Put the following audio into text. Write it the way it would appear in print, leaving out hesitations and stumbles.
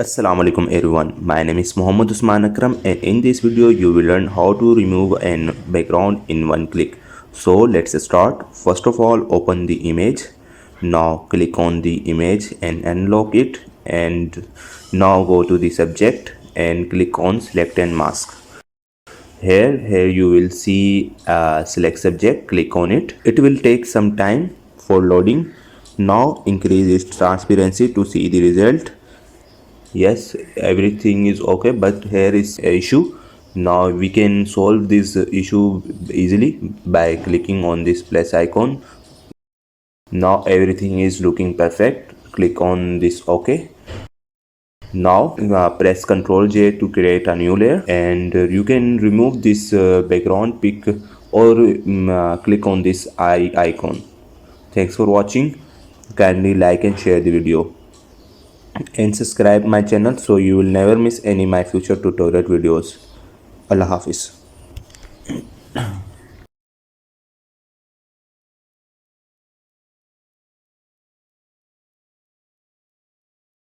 Assalamu alaikum everyone. My name is Muhammad Usman Akram and in this video you will learn how to remove an background in one click. So let's start. First of all, open the image. Now click on the image and unlock it, and now go to the subject and click on select and mask. Here you will see select subject. Click on it. It will take some time for loading. Now increase its transparency to see the result. Yes, everything is okay, but here is a issue. Now we can solve this issue easily by clicking on this plus icon. Now everything is looking perfect. Click on this OK. Now press Ctrl J to create a new layer, and you can remove this background pic, or click on this eye icon. Thanks for watching. Kindly like and share the video and subscribe my channel so you will never miss any my future tutorial videos. Allah Hafiz.